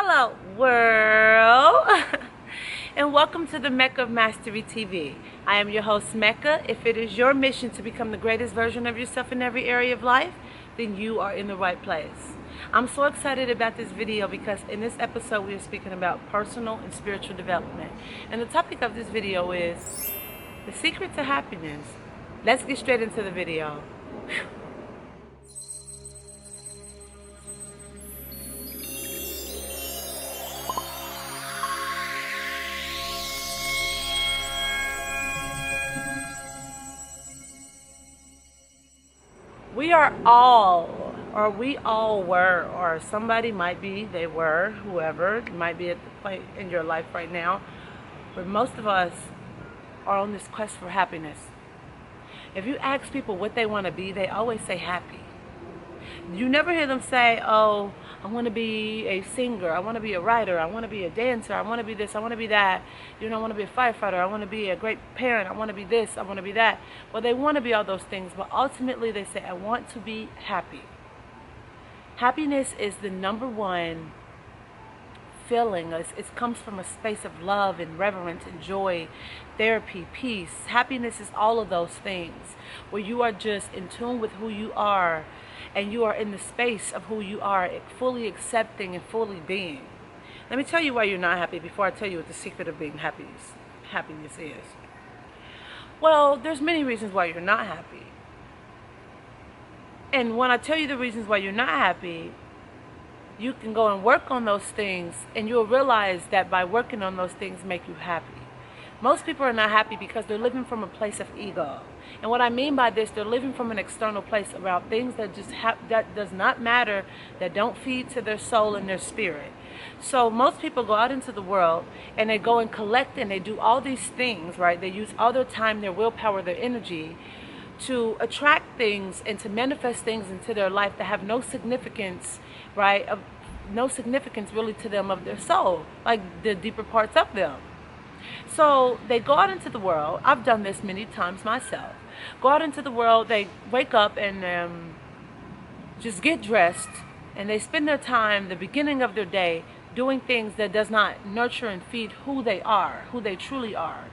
Hello world and welcome to the Mecca of Mastery TV. I am your host Mecca. If it is your mission to become the greatest version of yourself in every area of life, then you are in the right place. I'm so excited about this video because in this episode we are speaking about personal and spiritual development. And the topic of this video is the secret to happiness. Let's get straight into the video. We are all, or we all were, or somebody might be, they were, whoever might be at the point in your life right now, but most of us are on this quest for happiness. If you ask people what they want to be, they always say happy. You never hear them say, oh, I want to be a singer, I want to be a writer, I want to be a dancer, I want to be this, I want to be that, I want to be a firefighter, I want to be a great parent, I want to be this, I want to be that. Well, they want to be all those things, but ultimately they say, I want to be happy. Happiness is the number one feeling. It comes from a space of love and reverence and joy, therapy, peace. Happiness is all of those things where you are just in tune with who you are and you are in the space of who you are, fully accepting and fully being. Let me tell you why you're not happy before I tell you what the secret of being happiness is. Well, there's many reasons why you're not happy. And when I tell you the reasons why you're not happy, you can go and work on those things and you'll realize that by working on those things make you happy. Most people are not happy because they're living from a place of ego. And what I mean by this, they're living from an external place around things that just that does not matter, that don't feed to their soul and their spirit. So most people go out into the world and they go and collect and they do all these things, right? They use all their time, their willpower, their energy to attract things and to manifest things into their life that have no significance, right? No significance really to them of their soul, like the deeper parts of them. So they go out into the world. I've done this many times myself. Go out into the world, they wake up and just get dressed, and they spend their time, the beginning of their day, doing things that does not nurture and feed who they are, who they truly are.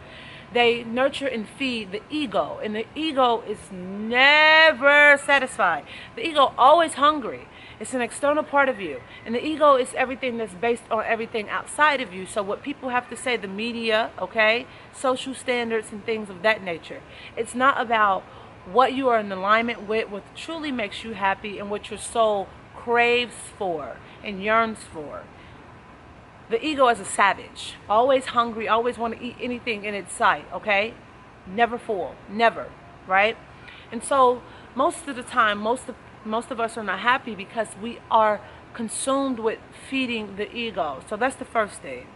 They nurture and feed the ego, and the ego is never satisfied. The ego always hungry. It's an external part of you, and the ego is everything that's based on everything outside of you. So what people have to say, the media, okay, social standards and things of that nature. It's not about what you are in alignment with, what truly makes you happy and what your soul craves for and yearns for. The ego is a savage, always hungry, always want to eat anything in its sight, okay? Never full, never, right? And so most of the time, most of us are not happy because we are consumed with feeding the ego. So that's the first thing.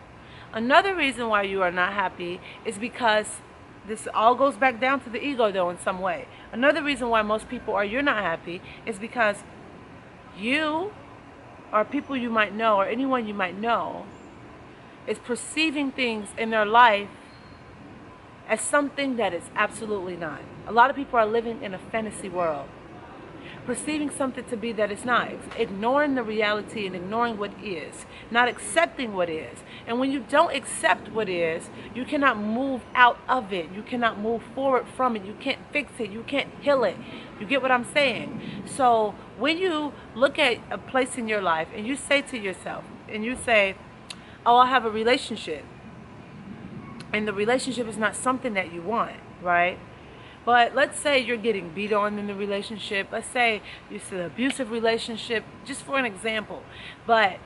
Another reason why you are not happy is because this all goes back down to the ego though in some way. Another reason why most people you're not happy is because you or people you might know or anyone you might know is perceiving things in their life as something that is absolutely not. A lot of people are living in a fantasy world, perceiving something to be that it's not, ignoring the reality and ignoring what is, not accepting what is. And when you don't accept what is, you cannot move out of it. You cannot move forward from it. You can't fix it. You can't heal it. You get what I'm saying? So when you look at a place in your life and you say to yourself, and you say, oh, I have a relationship, and the relationship is not something that you want, right? But let's say you're getting beat on in the relationship. Let's say it's an abusive relationship, just for an example. But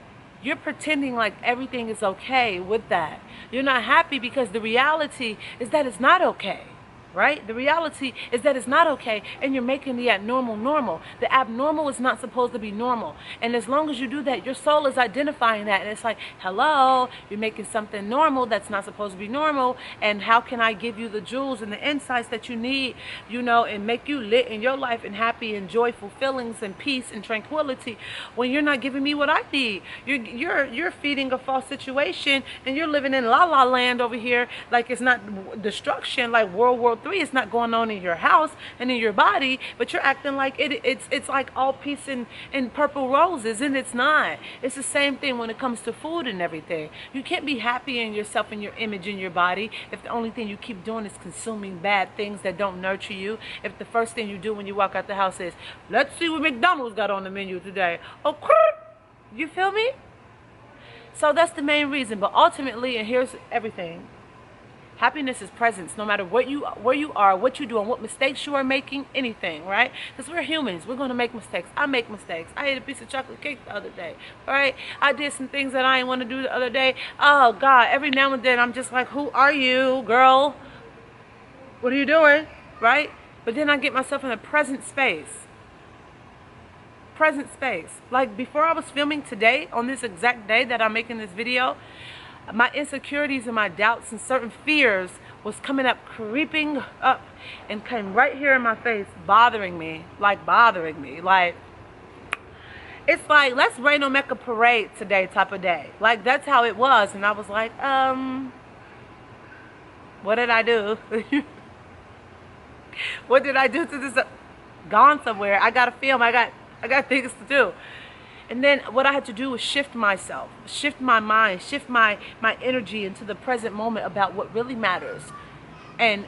you're pretending like everything is okay with that. You're not happy because the reality is that it's not okay. Right? The reality is that it's not okay, and you're making the abnormal normal. The abnormal is not supposed to be normal. And as long as you do that, your soul is identifying that. And it's like, hello, you're making something normal that's not supposed to be normal. And how can I give you the jewels and the insights that you need, and make you lit in your life and happy and joyful feelings and peace and tranquility when you're not giving me what I need? You're feeding a false situation, and you're living in la la land over here like it's not destruction, like World War 3. It's not going on in your house and in your body, but you're acting like it's like all peace and purple roses, and it's not. It's the same thing when it comes to food and everything. You can't be happy in yourself and your image in your body if the only thing you keep doing is consuming bad things that don't nurture you. If the first thing you do when you walk out the house is, let's see what McDonald's got on the menu today. Oh, you feel me? So that's the main reason. But ultimately, and here's everything, happiness is presence, no matter where you are, what you do, and what mistakes you are making, anything, right? Because we're humans. We're going to make mistakes. I make mistakes. I ate a piece of chocolate cake the other day, right? I did some things that I didn't want to do the other day. Oh, God, every now and then I'm just like, who are you, girl? What are you doing, right? But then I get myself in a present space. Present space. Like before I was filming today, on this exact day that I'm making this video, my insecurities and my doubts and certain fears was coming up, creeping up, and came right here in my face, bothering me. Like it's like, let's rain on Mecca parade today type of day. Like that's how it was. And I was like, what did I do? What did I do to this? Gone somewhere. I gotta film. I got things to do. And then what I had to do was shift myself, shift my mind, shift my energy into the present moment about what really matters. And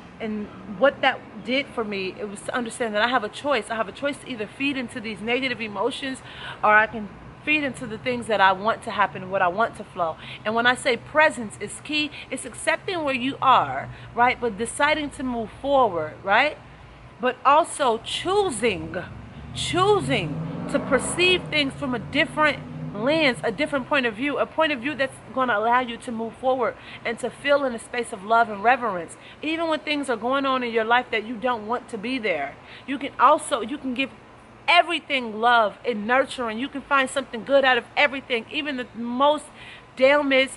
what that did for me, it was to understand that I have a choice. I have a choice to either feed into these negative emotions, or I can feed into the things that I want to happen, what I want to flow. And when I say presence is key, it's accepting where you are, right? But deciding to move forward, right? But also choosing to perceive things from a different lens, a different point of view, a point of view that's going to allow you to move forward and to feel in a space of love and reverence. Even when things are going on in your life that you don't want to be there, you can give everything love and nurturing. You can find something good out of everything, even the most damaged,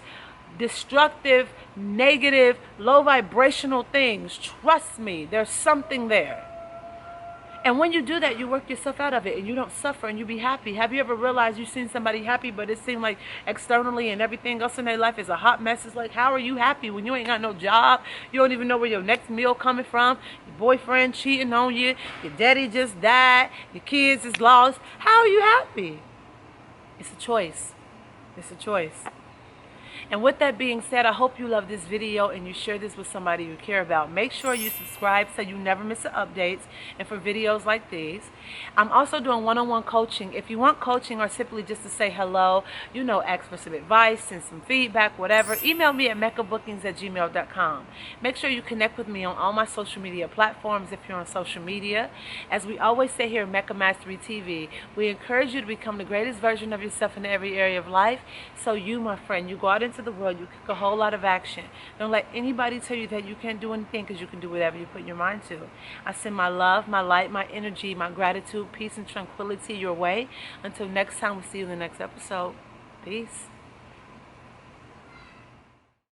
destructive, negative, low vibrational things. Trust me, there's something there. And when you do that, you work yourself out of it and you don't suffer and you be happy. Have you ever realized you've seen somebody happy, but it seemed like externally and everything else in their life is a hot mess? It's like, how are you happy when you ain't got no job? You don't even know where your next meal coming from. Your boyfriend cheating on you. Your daddy just died. Your kids is lost. How are you happy? It's a choice. It's a choice. And with that being said, I hope you love this video and you share this with somebody you care about. Make sure you subscribe so you never miss the updates and for videos like these. I'm also doing one-on-one coaching. If you want coaching or simply just to say hello, ask for some advice, send some feedback, whatever, email me at meccabookings@gmail.com. Make sure you connect with me on all my social media platforms if you're on social media. As we always say here at Mecca Mastery TV, we encourage you to become the greatest version of yourself in every area of life. So you, my friend, you go out into the world, you kick a whole lot of action. Don't let anybody tell you that you can't do anything, because you can do whatever you put your mind to. I send my love, my light, my energy, my gratitude, peace, and tranquility your way. Until next time, we see you in the next episode. Peace.